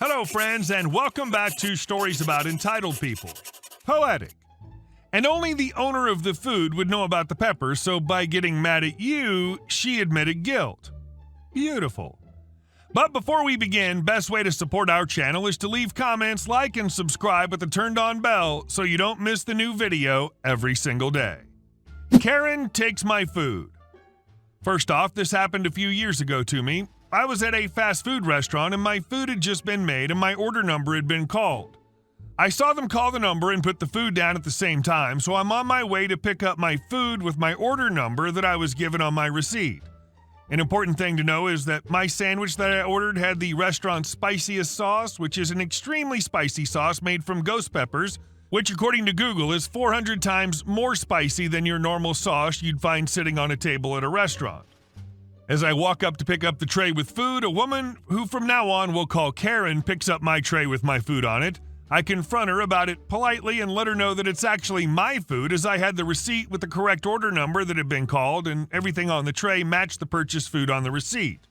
Hello, friends, and welcome back to Stories About Entitled People. Poetic. And only the owner of the food would know about the peppers, so by getting mad at you, she admitted guilt. Beautiful. But before we begin, best way to support our channel is to leave comments, like, and subscribe with the turned-on bell so you don't miss the new video every single day. Karen takes my food. First off, this happened a few years ago to me. I was at a fast food restaurant and my food had just been made and my order number had been called. I saw them call the number and put the food down at the same time, so I'm on my way to pick up my food with my order number that I was given on my receipt. An important thing to know is that my sandwich that I ordered had the restaurant's spiciest sauce, which is an extremely spicy sauce made from ghost peppers, which according to Google is 400 times more spicy than your normal sauce you'd find sitting on a table at a restaurant. As I walk up to pick up the tray with food, a woman, who from now on we'll call Karen, picks up my tray with my food on it. I confront her about it politely and let her know that it's actually my food, as I had the receipt with the correct order number that had been called and everything on the tray matched the purchased food on the receipt.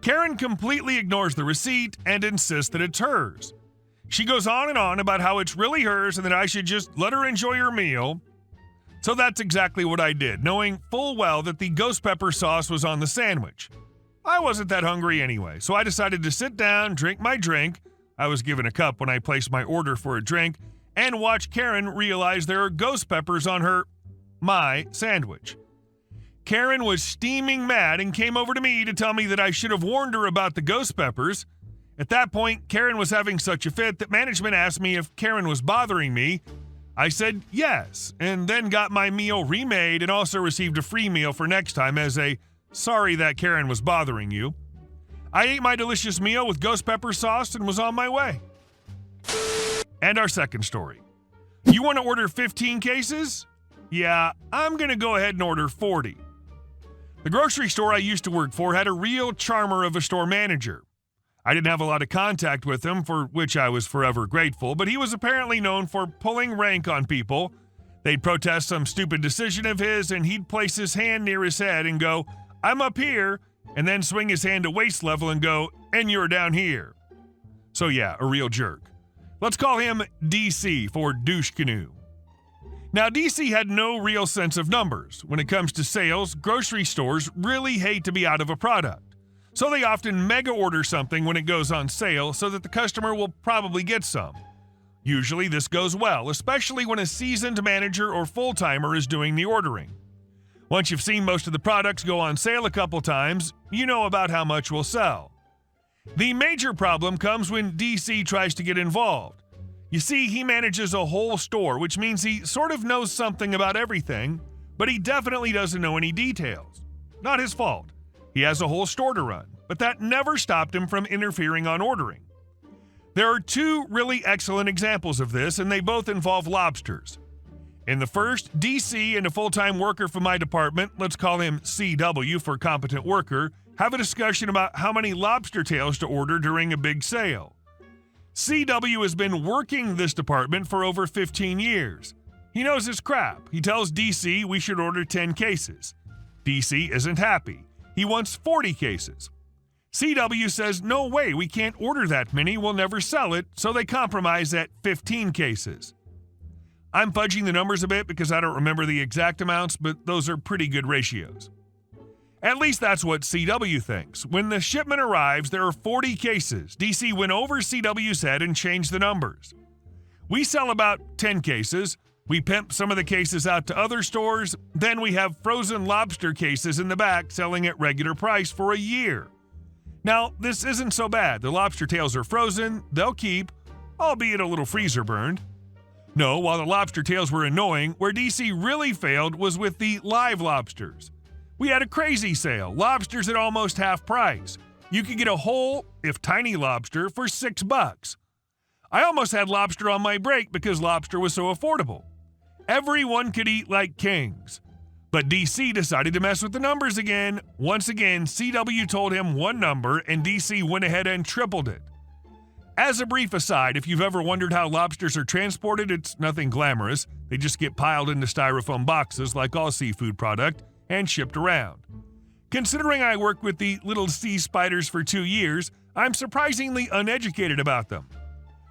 Karen completely ignores the receipt and insists that it's hers. She goes on and on about how it's really hers and that I should just let her enjoy her meal. So that's exactly what I did, knowing full well that the ghost pepper sauce was on the sandwich. I wasn't that hungry anyway, so I decided to sit down, drink my drink — I was given a cup when I placed my order for a drink — and watch Karen realize there are ghost peppers on my sandwich. Karen was steaming mad and came over to me to tell me that I should have warned her about the ghost peppers. At that point, Karen was having such a fit that management asked me if Karen was bothering me. I said yes, and then got my meal remade and also received a free meal for next time as a sorry that Karen was bothering you. I ate my delicious meal with ghost pepper sauce and was on my way. And our second story. You want to order 15 cases? Yeah, I'm going to go ahead and order 40. The grocery store I used to work for had a real charmer of a store manager. I didn't have a lot of contact with him, for which I was forever grateful, but he was apparently known for pulling rank on people. They'd protest some stupid decision of his, and he'd place his hand near his head and go, "I'm up here," and then swing his hand to waist level and go, "And you're down here." So yeah, a real jerk. Let's call him DC for douche canoe. Now, DC had no real sense of numbers. When it comes to sales, grocery stores really hate to be out of a product. So they often mega order something when it goes on sale so that the customer will probably get some. Usually this goes well, especially when a seasoned manager or full-timer is doing the ordering. Once you've seen most of the products go on sale a couple times, you know about how much will sell. The major problem comes when DC tries to get involved. You see, he manages a whole store, which means he sort of knows something about everything, but he definitely doesn't know any details. Not his fault. He has a whole store to run, but that never stopped him from interfering on ordering. There are two really excellent examples of this, and they both involve lobsters. In the first, DC and a full-time worker from my department, let's call him CW for competent worker, have a discussion about how many lobster tails to order during a big sale. CW has been working this department for over 15 years. He knows his crap. He tells DC we should order 10 cases. DC isn't happy. He wants 40 cases. CW says, "No way, we can't order that many, we'll never sell it," so they compromise at 15 cases. I'm fudging the numbers a bit because I don't remember the exact amounts, but those are pretty good ratios. At least that's what CW thinks. When the shipment arrives, there are 40 cases. DC went over CW's head and changed the numbers. We sell about 10 cases. We pimp some of the cases out to other stores, then we have frozen lobster cases in the back selling at regular price for a year. Now, this isn't so bad. The lobster tails are frozen, they'll keep, albeit a little freezer burned. No, while the lobster tails were annoying, where DC really failed was with the live lobsters. We had a crazy sale, lobsters at almost half price. You could get a whole, if tiny lobster, for $6. I almost had lobster on my break because lobster was so affordable. Everyone could eat like kings. But DC decided to mess with the numbers again. Once again, CW told him one number and DC went ahead and tripled it. As a brief aside, if you've ever wondered how lobsters are transported, it's nothing glamorous. They just get piled into styrofoam boxes like all seafood product and shipped around. Considering I worked with the little sea spiders for 2 years, I'm surprisingly uneducated about them.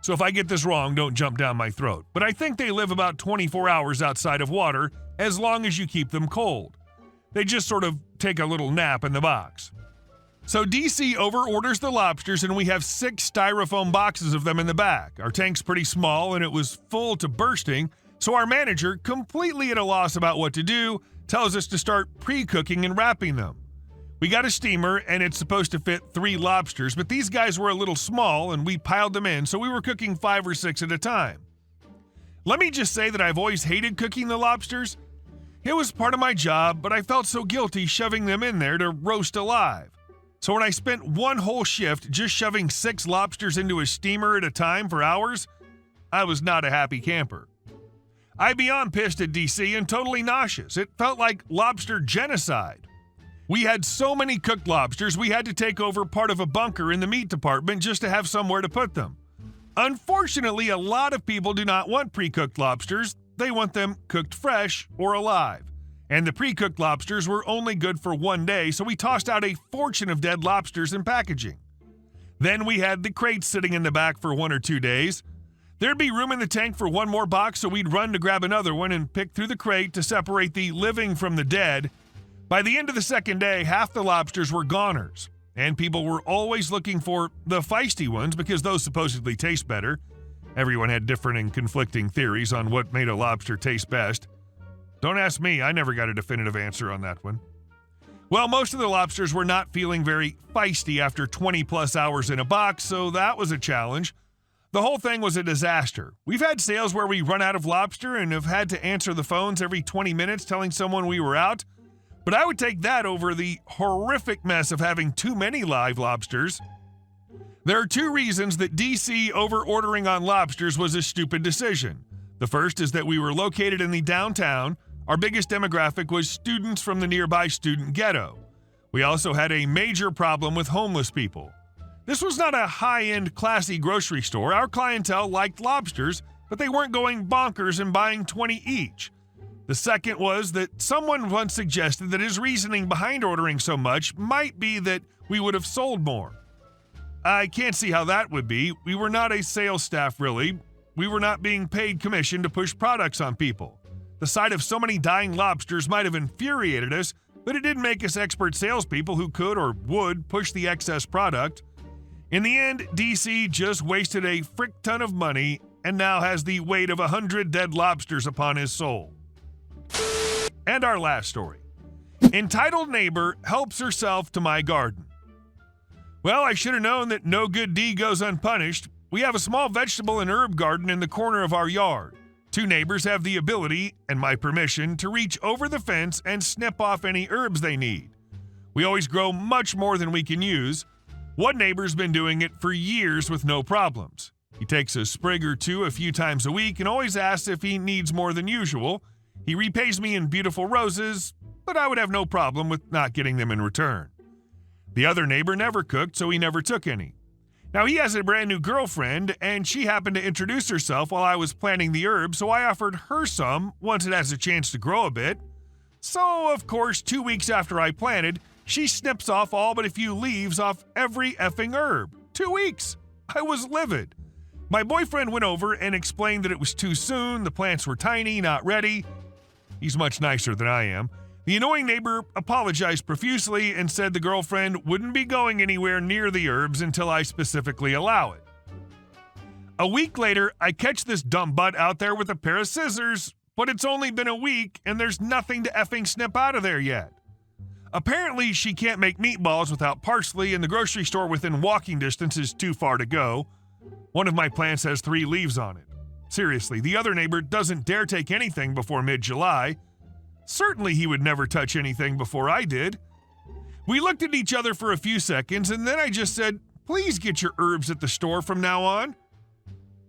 So if I get this wrong, don't jump down my throat. But I think they live about 24 hours outside of water as long as you keep them cold. They just sort of take a little nap in the box. So DC overorders the lobsters and we have 6 styrofoam boxes of them in the back. Our tank's pretty small and it was full to bursting, so our manager, completely at a loss about what to do, tells us to start pre-cooking and wrapping them. We got a steamer and it's supposed to fit 3 lobsters, but these guys were a little small and we piled them in, so we were cooking 5 or 6 at a time. Let me just say that I've always hated cooking the lobsters. It was part of my job, but I felt so guilty shoving them in there to roast alive. So when I spent one whole shift just shoving 6 lobsters into a steamer at a time for hours, I was not a happy camper. I'm beyond pissed at DC and totally nauseous. It felt like lobster genocide. We had so many cooked lobsters, we had to take over part of a bunker in the meat department just to have somewhere to put them. Unfortunately, a lot of people do not want pre-cooked lobsters. They want them cooked fresh or alive. And the pre-cooked lobsters were only good for 1 day, so we tossed out a fortune of dead lobsters in packaging. Then we had the crates sitting in the back for 1 or 2 days. There'd be room in the tank for 1 more box, so we'd run to grab another one and pick through the crate to separate the living from the dead. By the end of the 2nd day, half the lobsters were goners, and people were always looking for the feisty ones because those supposedly taste better. Everyone had different and conflicting theories on what made a lobster taste best. Don't ask me, I never got a definitive answer on that one. Well, most of the lobsters were not feeling very feisty after 20 plus hours in a box, so that was a challenge. The whole thing was a disaster. We've had sales where we run out of lobster and have had to answer the phones every 20 minutes telling someone we were out, but I would take that over the horrific mess of having too many live lobsters. There are 2 reasons that DC over-ordering on lobsters was a stupid decision. The first is that we were located in the downtown. Our biggest demographic was students from the nearby student ghetto. We also had a major problem with homeless people. This was not a high-end, classy grocery store. Our clientele liked lobsters, but they weren't going bonkers and buying 20 each. The second was that someone once suggested that his reasoning behind ordering so much might be that we would have sold more. I can't see how that would be. We were not a sales staff, really. We were not being paid commission to push products on people. The sight of so many dying lobsters might have infuriated us, but it didn't make us expert salespeople who could or would push the excess product. In the end, DC just wasted a frick ton of money and now has the weight of 100 dead lobsters upon his soul. And our last story. Entitled neighbor helps herself to my garden. Well, I should have known that no good deed goes unpunished. We have a small vegetable and herb garden in the corner of our yard. 2 neighbors have the ability, and my permission, to reach over the fence and snip off any herbs they need. We always grow much more than we can use. One neighbor's been doing it for years with no problems. He takes a sprig or 2 a few times a week and always asks if he needs more than usual. He repays me in beautiful roses, but I would have no problem with not getting them in return. The other neighbor never cooked, so he never took any. Now, he has a brand new girlfriend, and she happened to introduce herself while I was planting the herbs, so I offered her some once it has a chance to grow a bit. So, of course, 2 weeks after I planted, she snips off all but a few leaves off every effing herb. 2 weeks! I was livid. My boyfriend went over and explained that it was too soon, the plants were tiny, not ready. He's much nicer than I am. The annoying neighbor apologized profusely and said the girlfriend wouldn't be going anywhere near the herbs until I specifically allow it. A week later, I catch this dumb butt out there with a pair of scissors, but it's only been a week and there's nothing to effing snip out of there yet. Apparently, she can't make meatballs without parsley and the grocery store within walking distance is too far to go. One of my plants has 3 leaves on it. Seriously, the other neighbor doesn't dare take anything before mid-July. Certainly he would never touch anything before I did. We looked at each other for a few seconds, and then I just said, "Please get your herbs at the store from now on."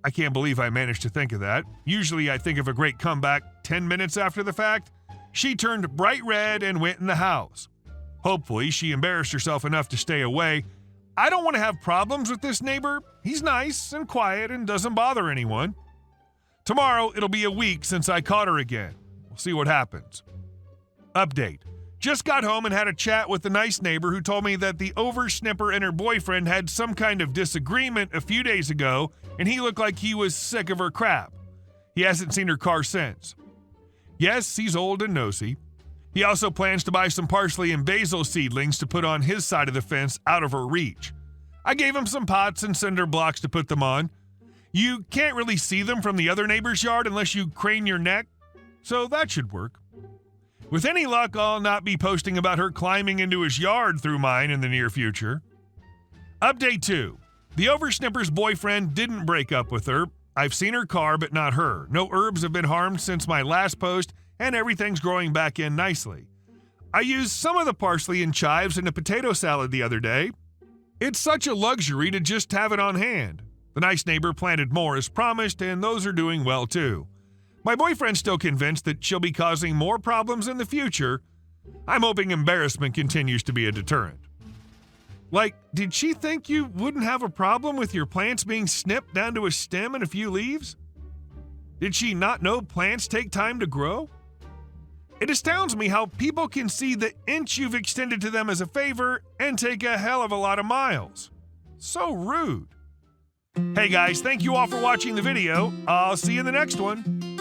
I can't believe I managed to think of that. Usually I think of a great comeback 10 minutes after the fact. She turned bright red and went in the house. Hopefully she embarrassed herself enough to stay away. I don't want to have problems with this neighbor. He's nice and quiet and doesn't bother anyone. Tomorrow it'll be a week since I caught her again. We'll see what happens. Update. Just got home and had a chat with the nice neighbor who told me that the oversnipper and her boyfriend had some kind of disagreement a few days ago, and he looked like he was sick of her crap. He hasn't seen her car since. Yes, he's old and nosy. He also plans to buy some parsley and basil seedlings to put on his side of the fence out of her reach. I gave him some pots and cinder blocks to put them on. You can't really see them from the other neighbor's yard unless you crane your neck, so that should work. With any luck, I'll not be posting about her climbing into his yard through mine in the near future. Update 2. The oversnipper's boyfriend didn't break up with her. I've seen her car, but not her. No herbs have been harmed since my last post, and everything's growing back in nicely. I used some of the parsley and chives in a potato salad the other day. It's such a luxury to just have it on hand. The nice neighbor planted more as promised, and those are doing well too. My boyfriend's still convinced that she'll be causing more problems in the future. I'm hoping embarrassment continues to be a deterrent. Like, did she think you wouldn't have a problem with your plants being snipped down to a stem and a few leaves? Did she not know plants take time to grow? It astounds me how people can see the inch you've extended to them as a favor and take a hell of a lot of miles. So rude. Hey guys, thank you all for watching the video. I'll see you in the next one.